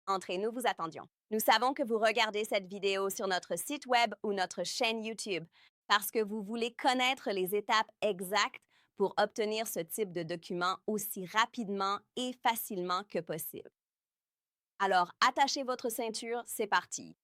Entrez, nous vous attendions. Nous savons que vous regardez cette vidéo sur notre site web ou notre chaîne YouTube parce que vous voulez connaître les étapes exactes pour obtenir ce type de document aussi rapidement et facilement que possible. Alors, attachez votre ceinture, c'est parti.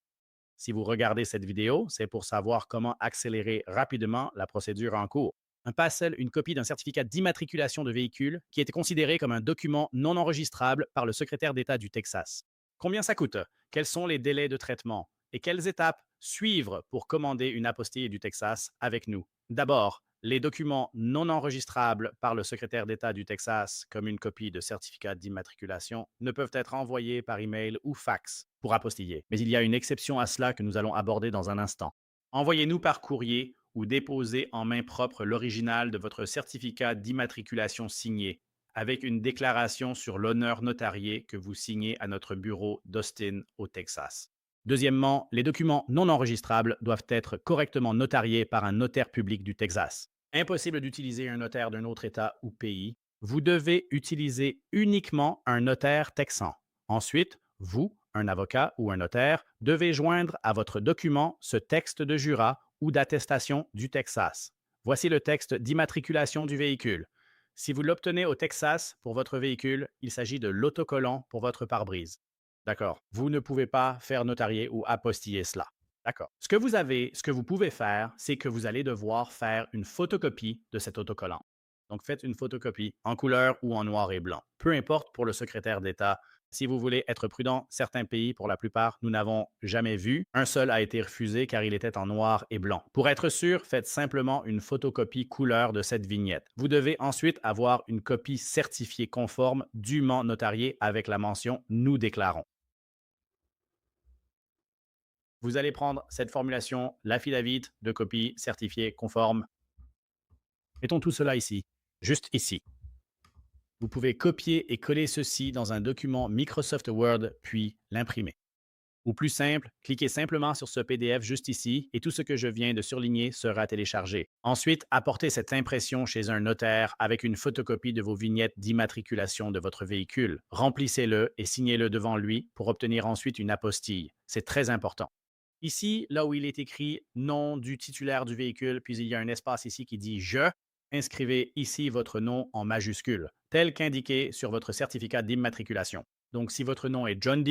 Si vous regardez cette vidéo, c'est pour savoir comment accélérer rapidement la procédure en cours. Un PASSEL, une copie d'un certificat d'immatriculation de véhicule qui était considéré comme un document non enregistrable par le secrétaire d'État du Texas. Combien ça coûte? Quels sont les délais de traitement? Et quelles étapes suivre pour commander une apostille du Texas avec nous? D'abord, les documents non enregistrables par le secrétaire d'État du Texas, comme une copie de certificat d'immatriculation, ne peuvent être envoyés par email ou fax pour apostiller. Mais il y a une exception à cela que nous allons aborder dans un instant. Envoyez-nous par courrier ou déposez en main propre l'original de votre certificat d'immatriculation signé, avec une déclaration sur l'honneur notarié que vous signez à notre bureau d'Austin, au Texas. Deuxièmement, les documents non enregistrables doivent être correctement notariés par un notaire public du Texas. Impossible d'utiliser un notaire d'un autre État ou pays. Vous devez utiliser uniquement un notaire texan. Ensuite, vous, un avocat ou un notaire, devez joindre à votre document ce texte de jurat ou d'attestation du Texas. Voici le texte d'immatriculation du véhicule. Si vous l'obtenez au Texas pour votre véhicule, il s'agit de l'autocollant pour votre pare-brise. D'accord. Vous ne pouvez pas faire notarier ou apostiller cela. D'accord. Ce que vous pouvez faire, c'est que vous allez devoir faire une photocopie de cet autocollant. Donc, faites une photocopie en couleur ou en noir et blanc. Peu importe pour le secrétaire d'État. Si vous voulez être prudent, certains pays, pour la plupart, nous n'avons jamais vu. Un seul a été refusé car il était en noir et blanc. Pour être sûr, faites simplement une photocopie couleur de cette vignette. Vous devez ensuite avoir une copie certifiée conforme, dûment notariée avec la mention «Nous déclarons». Vous allez prendre cette formulation, l'affidavit de copie certifiée conforme. Mettons tout cela ici, juste ici. Vous pouvez copier et coller ceci dans un document Microsoft Word, puis l'imprimer. Ou plus simple, cliquez simplement sur ce PDF juste ici et tout ce que je viens de surligner sera téléchargé. Ensuite, apportez cette impression chez un notaire avec une photocopie de vos vignettes d'immatriculation de votre véhicule. Remplissez-le et signez-le devant lui pour obtenir ensuite une apostille. C'est très important. Ici, là où il est écrit nom du titulaire du véhicule, puis il y a un espace ici qui dit je, inscrivez ici votre nom en majuscule, tel qu'indiqué sur votre certificat d'immatriculation. Donc, si votre nom est John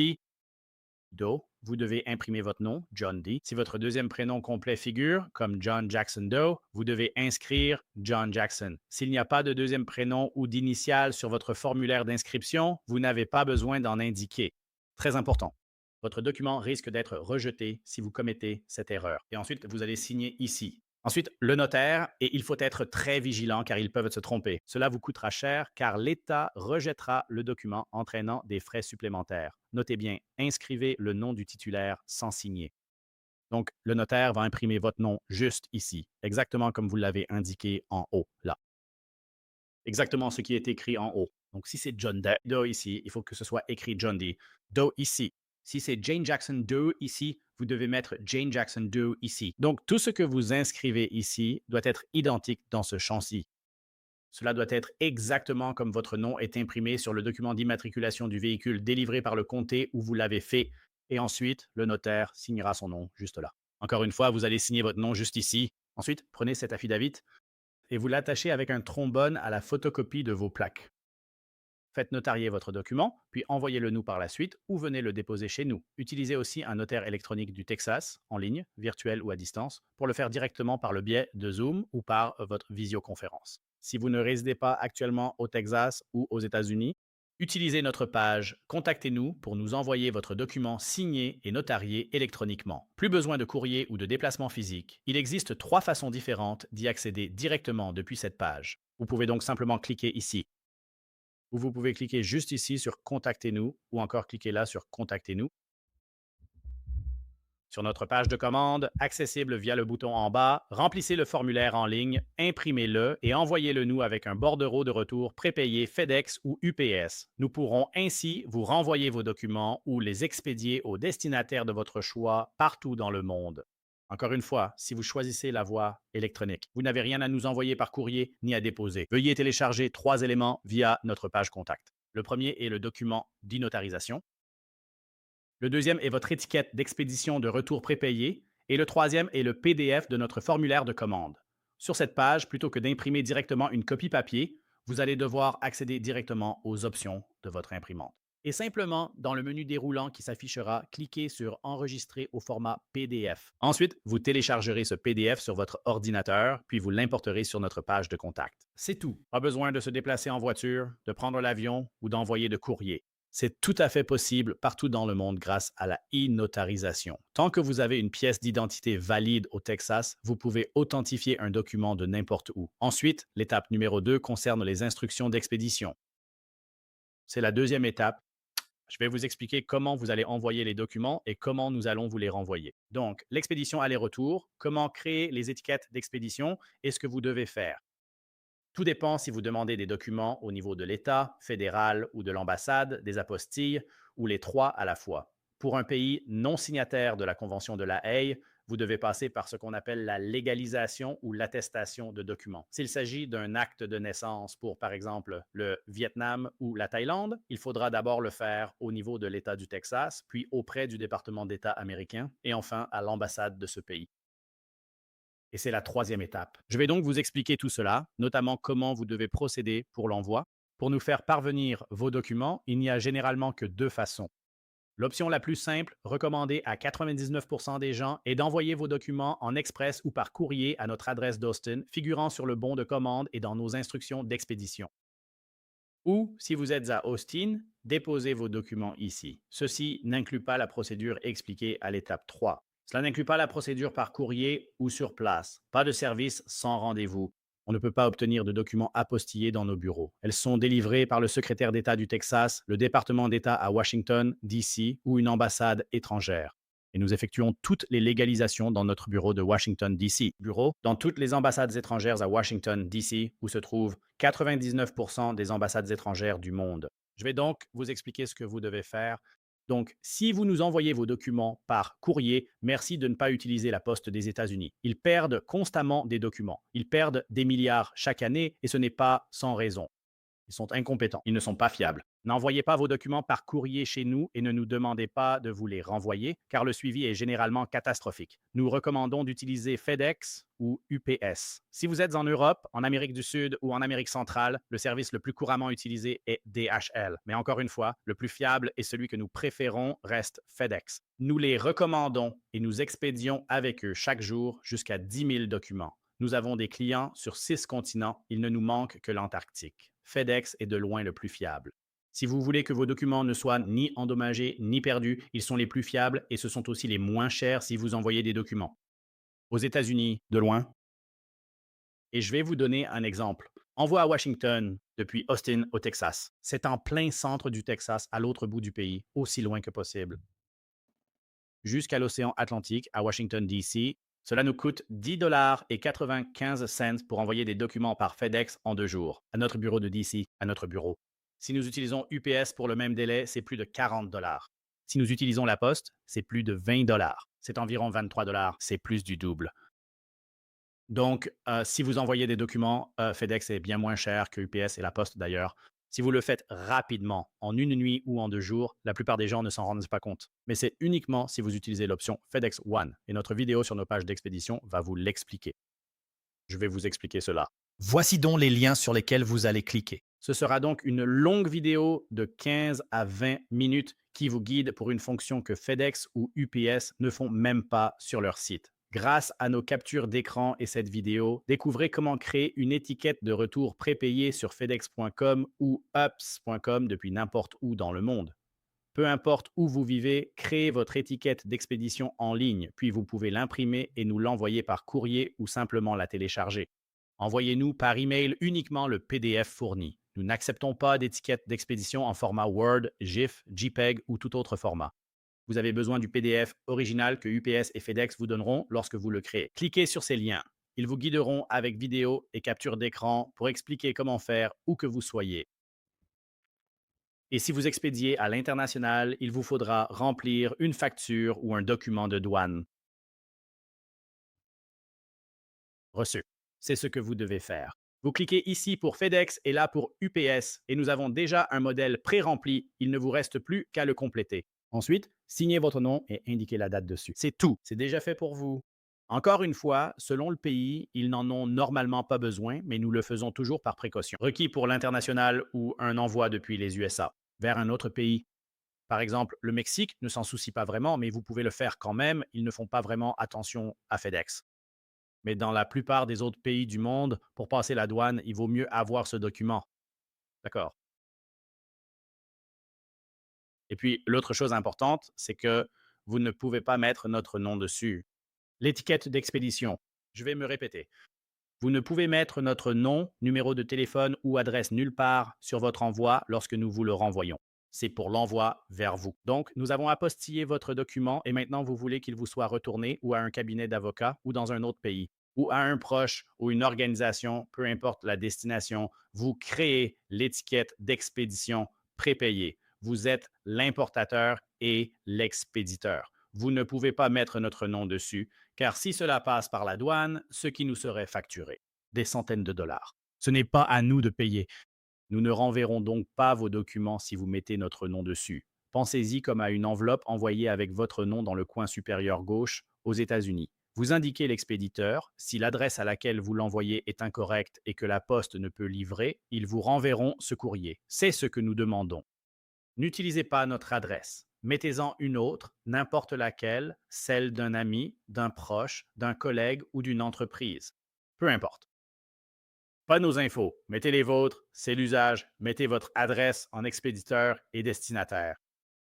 Doe, vous devez imprimer votre nom, John D. Si votre deuxième prénom complet figure, comme John Jackson Doe, vous devez inscrire John Jackson. S'il n'y a pas de deuxième prénom ou d'initiale sur votre formulaire d'inscription, vous n'avez pas besoin d'en indiquer. Très important. Votre document risque d'être rejeté si vous commettez cette erreur. Et ensuite, vous allez signer ici. Ensuite, le notaire, et il faut être très vigilant car ils peuvent se tromper. Cela vous coûtera cher car l'État rejettera le document entraînant des frais supplémentaires. Notez bien, inscrivez le nom du titulaire sans signer. Donc, le notaire va imprimer votre nom juste ici, exactement comme vous l'avez indiqué en haut, là. Exactement ce qui est écrit en haut. Donc, si c'est Doe ici, il faut que ce soit écrit John D. Doe ici. Si c'est Jane Jackson Doe ici, vous devez mettre Jane Jackson Doe ici. Donc, tout ce que vous inscrivez ici doit être identique dans ce champ-ci. Cela doit être exactement comme votre nom est imprimé sur le document d'immatriculation du véhicule délivré par le comté où vous l'avez fait. Et ensuite, le notaire signera son nom juste là. Encore une fois, vous allez signer votre nom juste ici. Ensuite, prenez cet affidavit et vous l'attachez avec un trombone à la photocopie de vos plaques. Faites notarier votre document, puis envoyez-le nous par la suite ou venez le déposer chez nous. Utilisez aussi un notaire électronique du Texas, en ligne, virtuel ou à distance, pour le faire directement par le biais de Zoom ou par votre visioconférence. Si vous ne résidez pas actuellement au Texas ou aux États-Unis, utilisez notre page Contactez-nous pour nous envoyer votre document signé et notarié électroniquement. Plus besoin de courrier ou de déplacement physique. Il existe 3 façons différentes d'y accéder directement depuis cette page. Vous pouvez donc simplement cliquer ici ou vous pouvez cliquer juste ici sur Contactez-nous ou encore cliquer là sur Contactez-nous. Sur notre page de commande, accessible via le bouton en bas, remplissez le formulaire en ligne, imprimez-le et envoyez-le nous avec un bordereau de retour prépayé FedEx ou UPS. Nous pourrons ainsi vous renvoyer vos documents ou les expédier au destinataire de votre choix partout dans le monde. Encore une fois, si vous choisissez la voie électronique, vous n'avez rien à nous envoyer par courrier ni à déposer. Veuillez télécharger 3 éléments via notre page contact. Le premier est le document d'inotarisation. Le deuxième est votre étiquette d'expédition de retour prépayé. Et le troisième est le PDF de notre formulaire de commande. Sur cette page, plutôt que d'imprimer directement une copie papier, vous allez devoir accéder directement aux options de votre imprimante. Et simplement, dans le menu déroulant qui s'affichera, cliquez sur Enregistrer au format PDF. Ensuite, vous téléchargerez ce PDF sur votre ordinateur, puis vous l'importerez sur notre page de contact. C'est tout. Pas besoin de se déplacer en voiture, de prendre l'avion ou d'envoyer de courrier. C'est tout à fait possible partout dans le monde grâce à la e-notarisation. Tant que vous avez une pièce d'identité valide au Texas, vous pouvez authentifier un document de n'importe où. Ensuite, l'étape numéro 2 concerne les instructions d'expédition. C'est la deuxième étape. Je vais vous expliquer comment vous allez envoyer les documents et comment nous allons vous les renvoyer. Donc, l'expédition aller-retour, comment créer les étiquettes d'expédition et ce que vous devez faire. Tout dépend si vous demandez des documents au niveau de l'État, fédéral ou de l'ambassade, des apostilles, ou les trois à la fois. Pour un pays non signataire de la Convention de La Haye, vous devez passer par ce qu'on appelle la légalisation ou l'attestation de documents. S'il s'agit d'un acte de naissance pour, par exemple, le Vietnam ou la Thaïlande, il faudra d'abord le faire au niveau de l'État du Texas, puis auprès du département d'État américain, et enfin à l'ambassade de ce pays. Et c'est la troisième étape. Je vais donc vous expliquer tout cela, notamment comment vous devez procéder pour l'envoi. Pour nous faire parvenir vos documents, il n'y a généralement que deux façons. L'option la plus simple, recommandée à 99% des gens, est d'envoyer vos documents en express ou par courrier à notre adresse d'Austin, figurant sur le bon de commande et dans nos instructions d'expédition. Ou, si vous êtes à Austin, déposez vos documents ici. Ceci n'inclut pas la procédure expliquée à l'étape 3. Cela n'inclut pas la procédure par courrier ou sur place. Pas de service sans rendez-vous. On ne peut pas obtenir de documents apostillés dans nos bureaux. Elles sont délivrées par le secrétaire d'État du Texas, le département d'État à Washington, D.C. ou une ambassade étrangère. Et nous effectuons toutes les légalisations dans notre bureau de Washington, D.C. Bureau dans toutes les ambassades étrangères à Washington, D.C., où se trouvent 99% des ambassades étrangères du monde. Je vais donc vous expliquer ce que vous devez faire. Donc, si vous nous envoyez vos documents par courrier, merci de ne pas utiliser la poste des États-Unis. Ils perdent constamment des documents. Ils perdent des milliards chaque année et ce n'est pas sans raison. Ils sont incompétents. Ils ne sont pas fiables. N'envoyez pas vos documents par courrier chez nous et ne nous demandez pas de vous les renvoyer, car le suivi est généralement catastrophique. Nous recommandons d'utiliser FedEx ou UPS. Si vous êtes en Europe, en Amérique du Sud ou en Amérique centrale, le service le plus couramment utilisé est DHL. Mais encore une fois, le plus fiable et celui que nous préférons reste FedEx. Nous les recommandons et nous expédions avec eux chaque jour jusqu'à 10 000 documents. Nous avons des clients sur 6 continents. Il ne nous manque que l'Antarctique. FedEx est de loin le plus fiable. Si vous voulez que vos documents ne soient ni endommagés ni perdus, ils sont les plus fiables et ce sont aussi les moins chers si vous envoyez des documents. Aux États-Unis, de loin. Et je vais vous donner un exemple. Envoi à Washington depuis Austin au Texas. C'est en plein centre du Texas, à l'autre bout du pays, aussi loin que possible. Jusqu'à l'océan Atlantique, à Washington, D.C., cela nous coûte 10 et 95 cents pour envoyer des documents par FedEx en 2 jours, à notre bureau de DC, à notre bureau. Si nous utilisons UPS pour le même délai, c'est plus de 40 dollars. Si nous utilisons la poste, c'est plus de 20 dollars. C'est environ 23 dollars, c'est plus du double. Donc, si vous envoyez des documents, FedEx est bien moins cher que UPS et la poste d'ailleurs. Si vous le faites rapidement, en une nuit ou en 2 jours, la plupart des gens ne s'en rendent pas compte. Mais c'est uniquement si vous utilisez l'option FedEx One. Et notre vidéo sur nos pages d'expédition va vous l'expliquer. Je vais vous expliquer cela. Voici donc les liens sur lesquels vous allez cliquer. Ce sera donc une longue vidéo de 15 à 20 minutes qui vous guide pour une fonction que FedEx ou UPS ne font même pas sur leur site. Grâce à nos captures d'écran et cette vidéo, découvrez comment créer une étiquette de retour prépayée sur fedex.com ou ups.com depuis n'importe où dans le monde. Peu importe où vous vivez, créez votre étiquette d'expédition en ligne, puis vous pouvez l'imprimer et nous l'envoyer par courrier ou simplement la télécharger. Envoyez-nous par email uniquement le PDF fourni. Nous n'acceptons pas d'étiquette d'expédition en format Word, GIF, JPEG ou tout autre format. Vous avez besoin du PDF original que UPS et FedEx vous donneront lorsque vous le créez. Cliquez sur ces liens. Ils vous guideront avec vidéo et capture d'écran pour expliquer comment faire où que vous soyez. Et si vous expédiez à l'international, il vous faudra remplir une facture ou un document de douane. Reçu. C'est ce que vous devez faire. Vous cliquez ici pour FedEx et là pour UPS et nous avons déjà un modèle pré-rempli. Il ne vous reste plus qu'à le compléter. Ensuite, signez votre nom et indiquez la date dessus. C'est tout. C'est déjà fait pour vous. Encore une fois, selon le pays, ils n'en ont normalement pas besoin, mais nous le faisons toujours par précaution. Requis pour l'international ou un envoi depuis les USA vers un autre pays. Par exemple, le Mexique ne s'en soucie pas vraiment, mais vous pouvez le faire quand même. Ils ne font pas vraiment attention à FedEx. Mais dans la plupart des autres pays du monde, pour passer la douane, il vaut mieux avoir ce document. D'accord. Et puis, l'autre chose importante, c'est que vous ne pouvez pas mettre notre nom dessus. L'étiquette d'expédition. Je vais me répéter. Vous ne pouvez mettre notre nom, numéro de téléphone ou adresse nulle part sur votre envoi lorsque nous vous le renvoyons. C'est pour l'envoi vers vous. Donc, nous avons apostillé votre document et maintenant vous voulez qu'il vous soit retourné ou à un cabinet d'avocat ou dans un autre pays ou à un proche ou une organisation, peu importe la destination, vous créez l'étiquette d'expédition prépayée. Vous êtes l'importateur et l'expéditeur. Vous ne pouvez pas mettre notre nom dessus, car si cela passe par la douane, ce qui nous serait facturé, des centaines de dollars. Ce n'est pas à nous de payer. Nous ne renverrons donc pas vos documents si vous mettez notre nom dessus. Pensez-y comme à une enveloppe envoyée avec votre nom dans le coin supérieur gauche aux États-Unis. Vous indiquez l'expéditeur. Si l'adresse à laquelle vous l'envoyez est incorrecte et que la poste ne peut livrer, ils vous renverront ce courrier. C'est ce que nous demandons. N'utilisez pas notre adresse. Mettez-en une autre, n'importe laquelle, celle d'un ami, d'un proche, d'un collègue ou d'une entreprise. Peu importe. Pas nos infos. Mettez les vôtres, c'est l'usage. Mettez votre adresse en expéditeur et destinataire.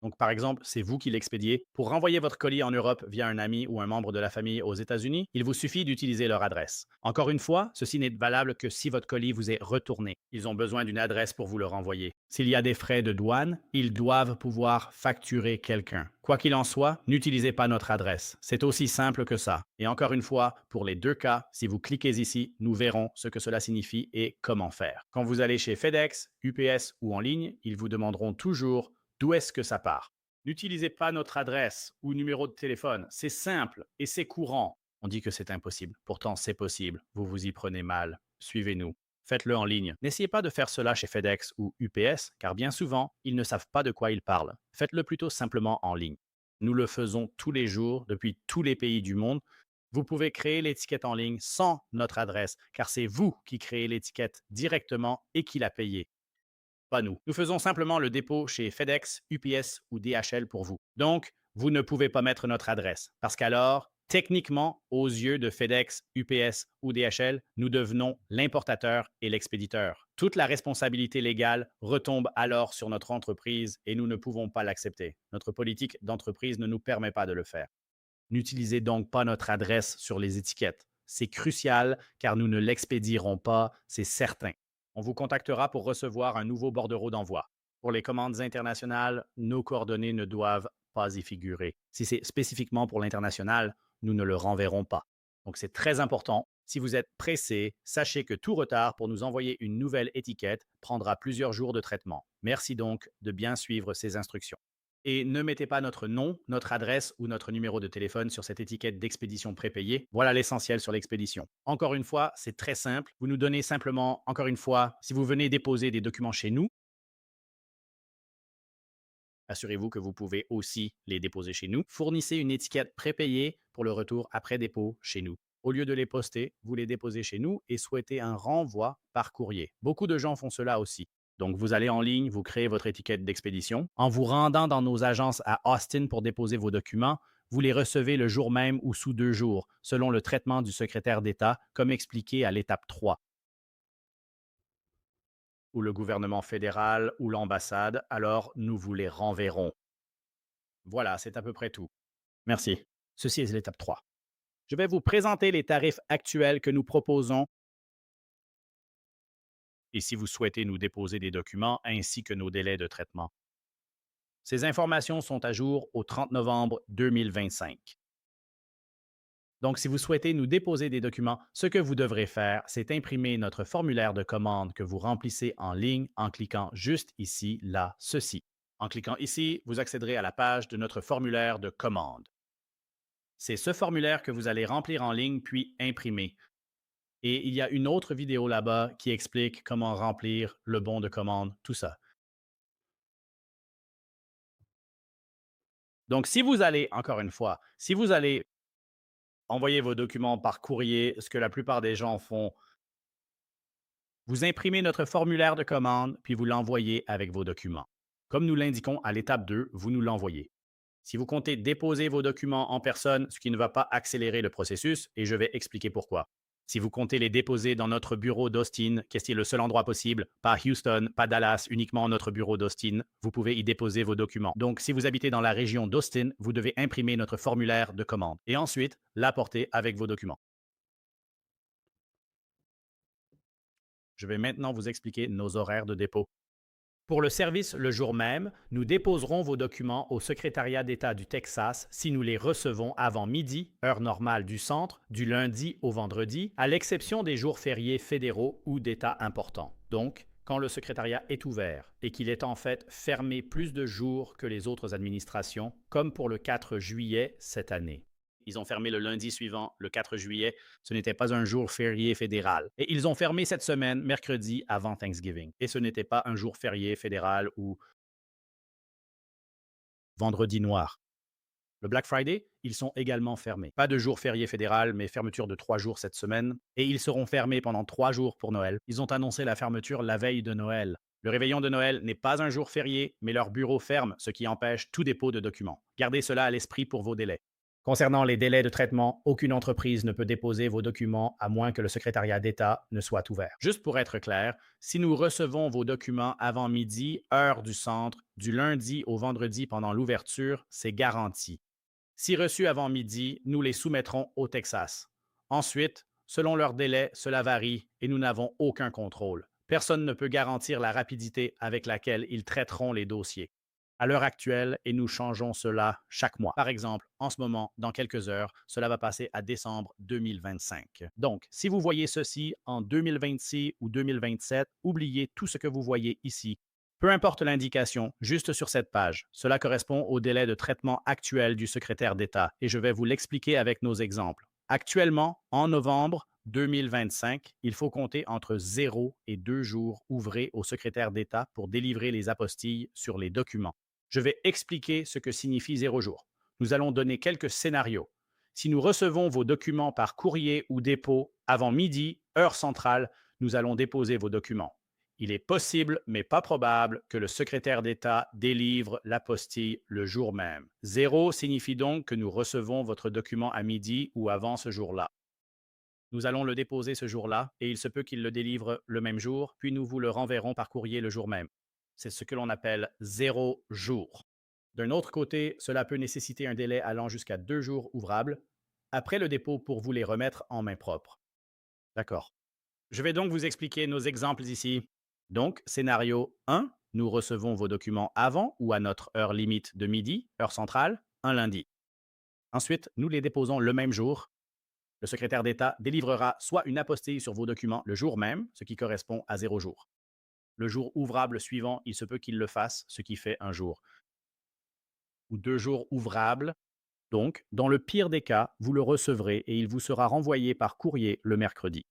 Donc, par exemple, c'est vous qui l'expédiez. Pour renvoyer votre colis en Europe via un ami ou un membre de la famille aux États-Unis, il vous suffit d'utiliser leur adresse. Encore une fois, ceci n'est valable que si votre colis vous est retourné. Ils ont besoin d'une adresse pour vous le renvoyer. S'il y a des frais de douane, ils doivent pouvoir facturer quelqu'un. Quoi qu'il en soit, n'utilisez pas notre adresse. C'est aussi simple que ça. Et encore une fois, pour les deux cas, si vous cliquez ici, nous verrons ce que cela signifie et comment faire. Quand vous allez chez FedEx, UPS ou en ligne, ils vous demanderont toujours d'où est-ce que ça part. N'utilisez pas notre adresse ou numéro de téléphone. C'est simple et c'est courant. On dit que c'est impossible. Pourtant, c'est possible. Vous vous y prenez mal. Suivez-nous. Faites-le en ligne. N'essayez pas de faire cela chez FedEx ou UPS, car bien souvent, ils ne savent pas de quoi ils parlent. Faites-le plutôt simplement en ligne. Nous le faisons tous les jours, depuis tous les pays du monde. Vous pouvez créer l'étiquette en ligne sans notre adresse, car c'est vous qui créez l'étiquette directement et qui la payez. Pas nous. Nous faisons simplement le dépôt chez FedEx, UPS ou DHL pour vous. Donc, vous ne pouvez pas mettre notre adresse parce qu'alors, techniquement, aux yeux de FedEx, UPS ou DHL, nous devenons l'importateur et l'expéditeur. Toute la responsabilité légale retombe alors sur notre entreprise et nous ne pouvons pas l'accepter. Notre politique d'entreprise ne nous permet pas de le faire. N'utilisez donc pas notre adresse sur les étiquettes. C'est crucial car nous ne l'expédierons pas, c'est certain. On vous contactera pour recevoir un nouveau bordereau d'envoi. Pour les commandes internationales, nos coordonnées ne doivent pas y figurer. Si c'est spécifiquement pour l'international, nous ne le renverrons pas. Donc c'est très important. Si vous êtes pressé, sachez que tout retard pour nous envoyer une nouvelle étiquette prendra plusieurs jours de traitement. Merci donc de bien suivre ces instructions. Et ne mettez pas notre nom, notre adresse ou notre numéro de téléphone sur cette étiquette d'expédition prépayée. Voilà l'essentiel sur l'expédition. Encore une fois, c'est très simple. Vous nous donnez simplement, encore une fois, si vous venez déposer des documents chez nous, assurez-vous que vous pouvez aussi les déposer chez nous. Fournissez une étiquette prépayée pour le retour après dépôt chez nous. Au lieu de les poster, vous les déposez chez nous et souhaitez un renvoi par courrier. Beaucoup de gens font cela aussi. Donc, vous allez en ligne, vous créez votre étiquette d'expédition. En vous rendant dans nos agences à Austin pour déposer vos documents, vous les recevez le jour même ou sous 2 jours, selon le traitement du secrétaire d'État, comme expliqué à l'étape 3, ou le gouvernement fédéral ou l'ambassade, alors nous vous les renverrons. Voilà, c'est à peu près tout. Merci. Ceci est l'étape 3. Je vais vous présenter les tarifs actuels que nous proposons et si vous souhaitez nous déposer des documents ainsi que nos délais de traitement. Ces informations sont à jour au 30 novembre 2025. Donc, si vous souhaitez nous déposer des documents, ce que vous devrez faire, c'est imprimer notre formulaire de commande que vous remplissez en ligne en cliquant juste ici, là, ceci. En cliquant ici, vous accéderez à la page de notre formulaire de commande. C'est ce formulaire que vous allez remplir en ligne puis imprimer. Et il y a une autre vidéo là-bas qui explique comment remplir le bon de commande, tout ça. Donc, si vous allez, encore une fois, si vous allez envoyer vos documents par courrier, ce que la plupart des gens font, vous imprimez notre formulaire de commande, puis vous l'envoyez avec vos documents. Comme nous l'indiquons à l'étape 2, vous nous l'envoyez. Si vous comptez déposer vos documents en personne, ce qui ne va pas accélérer le processus, et je vais expliquer pourquoi. Si vous comptez les déposer dans notre bureau d'Austin, qui est le seul endroit possible, pas Houston, pas Dallas, uniquement notre bureau d'Austin, vous pouvez y déposer vos documents. Donc, si vous habitez dans la région d'Austin, vous devez imprimer notre formulaire de commande et ensuite l'apporter avec vos documents. Je vais maintenant vous expliquer nos horaires de dépôt. Pour le service le jour même, nous déposerons vos documents au secrétariat d'État du Texas si nous les recevons avant midi, heure normale du centre, du lundi au vendredi, à l'exception des jours fériés fédéraux ou d'États importants. Donc, quand le secrétariat est ouvert et qu'il est en fait fermé plus de jours que les autres administrations, comme pour le 4 juillet cette année. Ils ont fermé le lundi suivant, le 4 juillet. Ce n'était pas un jour férié fédéral. Et ils ont fermé cette semaine, mercredi, avant Thanksgiving. Et ce n'était pas un jour férié fédéral ou vendredi noir. Le Black Friday, ils sont également fermés. Pas de jour férié fédéral, mais fermeture de 3 jours cette semaine. Et ils seront fermés pendant 3 jours pour Noël. Ils ont annoncé la fermeture la veille de Noël. Le réveillon de Noël n'est pas un jour férié, mais leur bureau ferme, ce qui empêche tout dépôt de documents. Gardez cela à l'esprit pour vos délais. Concernant les délais de traitement, aucune entreprise ne peut déposer vos documents à moins que le secrétariat d'État ne soit ouvert. Juste pour être clair, si nous recevons vos documents avant midi, heure du centre, du lundi au vendredi pendant l'ouverture, c'est garanti. Si reçus avant midi, nous les soumettrons au Texas. Ensuite, selon leur délai, cela varie et nous n'avons aucun contrôle. Personne ne peut garantir la rapidité avec laquelle ils traiteront les dossiers. À l'heure actuelle, et nous changeons cela chaque mois. Par exemple, en ce moment, dans quelques heures, cela va passer à décembre 2025. Donc, si vous voyez ceci en 2026 ou 2027, oubliez tout ce que vous voyez ici. Peu importe l'indication, juste sur cette page, cela correspond au délai de traitement actuel du secrétaire d'État et je vais vous l'expliquer avec nos exemples. Actuellement, en novembre 2025, il faut compter entre 0 et 2 jours ouvrés au secrétaire d'État pour délivrer les apostilles sur les documents. Je vais expliquer ce que signifie 0 jours. Nous allons donner quelques scénarios. Si nous recevons vos documents par courrier ou dépôt avant midi, heure centrale, nous allons déposer vos documents. Il est possible, mais pas probable, que le secrétaire d'État délivre l'apostille le jour même. 0 signifie donc que nous recevons votre document à midi ou avant ce jour-là. Nous allons le déposer ce jour-là et il se peut qu'il le délivre le même jour, puis nous vous le renverrons par courrier le jour même. C'est ce que l'on appelle 0 jour. D'un autre côté, cela peut nécessiter un délai allant jusqu'à 2 jours ouvrables après le dépôt pour vous les remettre en main propre. D'accord. Je vais donc vous expliquer nos exemples ici. Donc, scénario 1, nous recevons vos documents avant ou à notre heure limite de midi, heure centrale, un lundi. Ensuite, nous les déposons le même jour. Le secrétaire d'État délivrera soit une apostille sur vos documents le jour même, ce qui correspond à 0 jour. Le jour ouvrable suivant, il se peut qu'il le fasse, ce qui fait un jour. Ou 2 jours ouvrables. Donc, dans le pire des cas, vous le recevrez et il vous sera renvoyé par courrier le mercredi.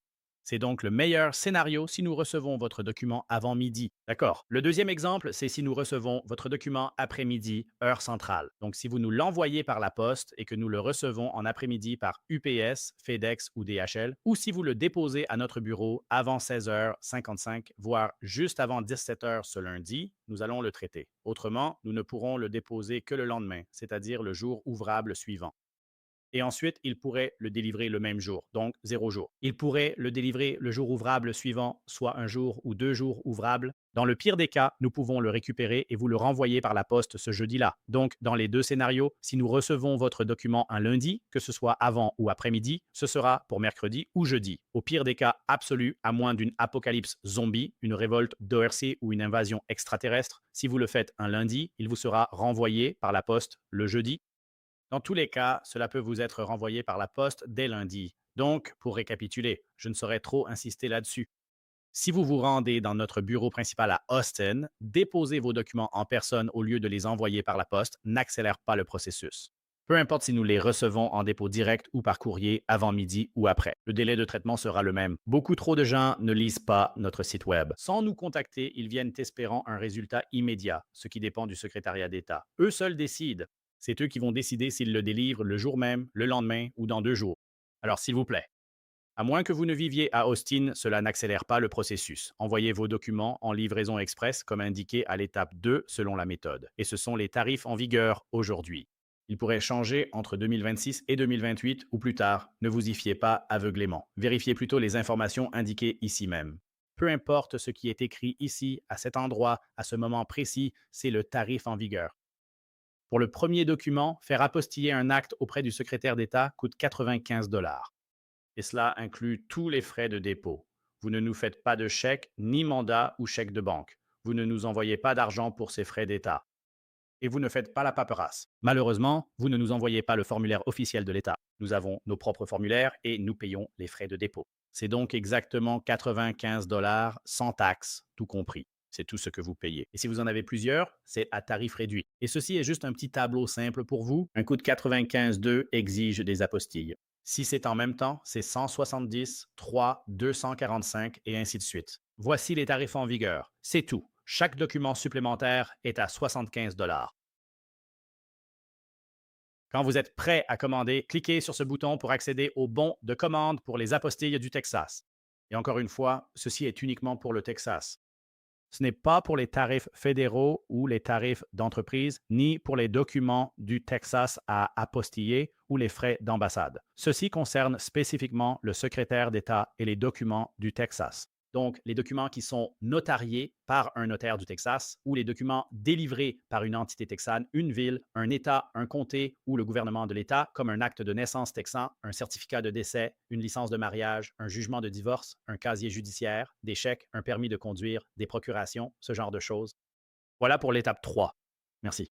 C'est donc le meilleur scénario si nous recevons votre document avant midi. D'accord. Le deuxième exemple, c'est si nous recevons votre document après-midi, heure centrale. Donc, si vous nous l'envoyez par la poste et que nous le recevons en après-midi par UPS, FedEx ou DHL, ou si vous le déposez à notre bureau avant 16h55, voire juste avant 17h ce lundi, nous allons le traiter. Autrement, nous ne pourrons le déposer que le lendemain, c'est-à-dire le jour ouvrable suivant. Et ensuite, il pourrait le délivrer le même jour, donc 0 jour. Il pourrait le délivrer le jour ouvrable suivant, soit un jour ou 2 jours ouvrables. Dans le pire des cas, nous pouvons le récupérer et vous le renvoyer par la poste ce jeudi-là. Donc, dans les deux scénarios, si nous recevons votre document un lundi, que ce soit avant ou après-midi, ce sera pour mercredi ou jeudi. Au pire des cas absolus, à moins d'une apocalypse zombie, une révolte d'ORC ou une invasion extraterrestre, si vous le faites un lundi, il vous sera renvoyé par la poste le jeudi. Dans tous les cas, cela peut vous être renvoyé par la poste dès lundi. Donc, pour récapituler, je ne saurais trop insister là-dessus. Si vous vous rendez dans notre bureau principal à Austin, déposez vos documents en personne au lieu de les envoyer par la poste n'accélère pas le processus. Peu importe si nous les recevons en dépôt direct ou par courrier avant midi ou après. Le délai de traitement sera le même. Beaucoup trop de gens ne lisent pas notre site Web. Sans nous contacter, ils viennent espérant un résultat immédiat, ce qui dépend du secrétariat d'État. Eux seuls décident. C'est eux qui vont décider s'ils le délivrent le jour même, le lendemain ou dans 2 jours. Alors, s'il vous plaît, à moins que vous ne viviez à Austin, cela n'accélère pas le processus. Envoyez vos documents en livraison express comme indiqué à l'étape 2 selon la méthode. Et ce sont les tarifs en vigueur aujourd'hui. Ils pourraient changer entre 2026 et 2028 ou plus tard. Ne vous y fiez pas aveuglément. Vérifiez plutôt les informations indiquées ici même. Peu importe ce qui est écrit ici, à cet endroit, à ce moment précis, c'est le tarif en vigueur. Pour le premier document, faire apostiller un acte auprès du secrétaire d'État coûte 95 et cela inclut tous les frais de dépôt. Vous ne nous faites pas de chèque, ni mandat ou chèque de banque. Vous ne nous envoyez pas d'argent pour ces frais d'État. Et vous ne faites pas la paperasse. Malheureusement, vous ne nous envoyez pas le formulaire officiel de l'État. Nous avons nos propres formulaires et nous payons les frais de dépôt. C'est donc exactement 95 sans taxes, tout compris. C'est tout ce que vous payez. Et si vous en avez plusieurs, c'est à tarif réduit. Et ceci est juste un petit tableau simple pour vous. Un coût de 95,2 exige des apostilles. Si c'est en même temps, c'est 170, 3, 245 et ainsi de suite. Voici les tarifs en vigueur. C'est tout. Chaque document supplémentaire est à 75 Quand vous êtes prêt à commander, cliquez sur ce bouton pour accéder au bon de commande pour les apostilles du Texas. Et encore une fois, ceci est uniquement pour le Texas. Ce n'est pas pour les tarifs fédéraux ou les tarifs d'entreprise, ni pour les documents du Texas à apostiller ou les frais d'ambassade. Ceci concerne spécifiquement le secrétaire d'État et les documents du Texas. Donc, les documents qui sont notariés par un notaire du Texas ou les documents délivrés par une entité texane, une ville, un État, un comté ou le gouvernement de l'État, comme un acte de naissance texan, un certificat de décès, une licence de mariage, un jugement de divorce, un casier judiciaire, des chèques, un permis de conduire, des procurations, ce genre de choses. Voilà pour l'étape 3. Merci.